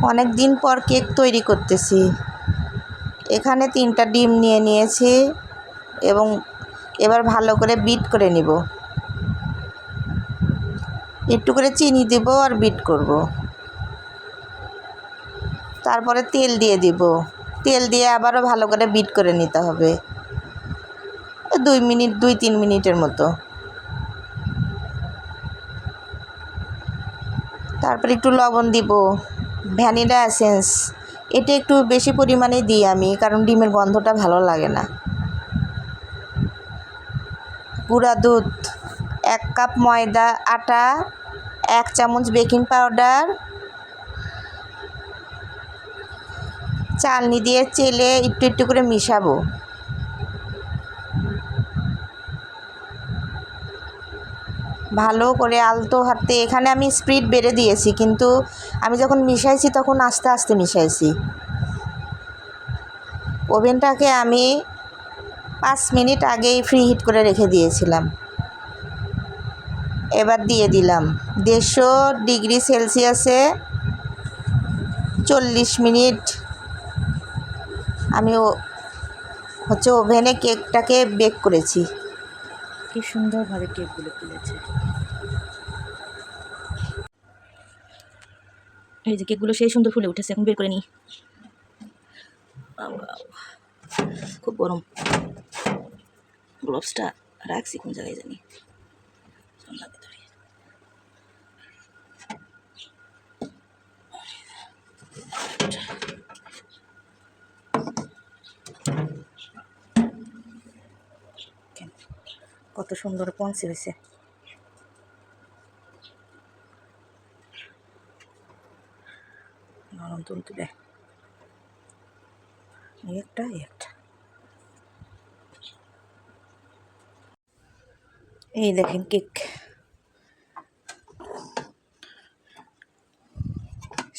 অনেক দিন পর কেক তৈরি করতেছি। এখানে 3টা ডিম নিয়ে নিয়েছি এবং এবার ভালো করে বিট করে নিব। একটু করে চিনি দেব আর বিট করব। তারপরে তেল দিয়ে দিব। তেল দিয়ে আবারও ভালো করে বিট করে নিতে হবে 2-3 মিনিটের মতো। তারপরে একটু লবণ দিব, ভ্যানিলা এসেন্স এটা একটু বেশি পরিমাণে দিই আমি, কারণ ডিমের গন্ধটা ভালো লাগে না। গুঁড়া দুধ, 1 কাপ ময়দা আটা, 1 চামচ বেকিং পাউডার, চালনি দিয়ে চেলে একটু একটু করে মিশাবো। ভালো করে আলতো হাতে, এখানে আমি স্পিড বেড়ে দিয়েছি, কিন্তু আমি যখন মিশাইছি তখন আস্তে আস্তে মিশাইছি। ওভেনটাকে আমি 5 মিনিট আগেই ফ্রি হিট করে রেখে দিয়েছিলাম। এবার দিয়ে দিলাম 150 ডিগ্রি সেলসিয়াসে 40 মিনিট আমি ওভেনে কেকটাকে বেক করেছি। কি সুন্দরভাবে কেকগুলো ফুলেছে। এই যে কেকগুলো সেই সুন্দর ফুলে উঠেছে। এখন বের করে নিই। খুব গরম। গ্লোভসটা রাখছি কোন জায়গায় জানি। কত সুন্দর পৌঁছে হয়েছে। নরম তুলতুলে একটা। এই দেখেন কেক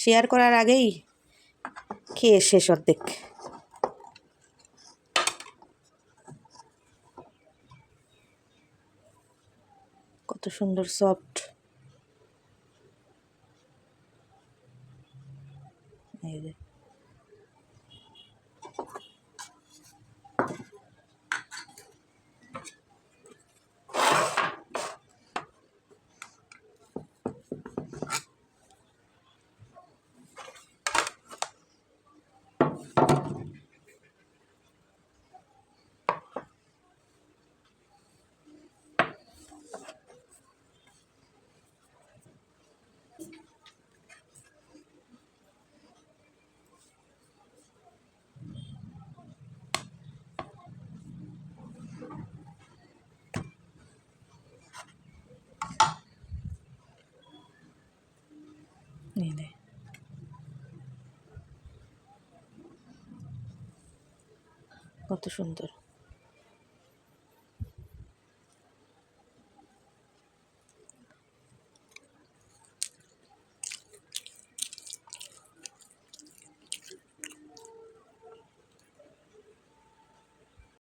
শেয়ার করার আগেই খেয়ে শেষ অর্ধেক। কত সুন্দর সফট। এই যে কত সুন্দর।